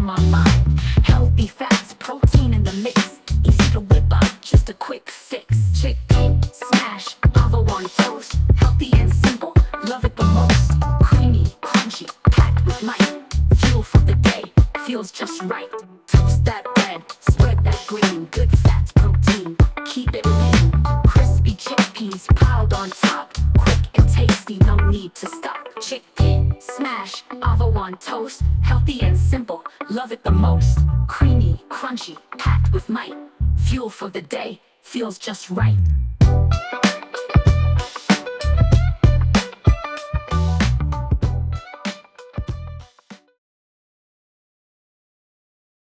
on my mind. Healthy fats, protein in the mix. Easy to whip up, just a quick fix. Chickpea, smash, avocado on toast. Healthy and simple, love it the most. Creamy, crunchy, packed with might. Fuel for the day, feels just right. Toast that bread, spread that green. Good fats, protein, keep it lean. Crispy chickpeas piled on top. Quick and tasty, no need to stop. Chickpea, smash, avocado on toast. Healthy and simple, love it the most. Creamy, crunchy, packed with might. Fuel for the day, feels just right.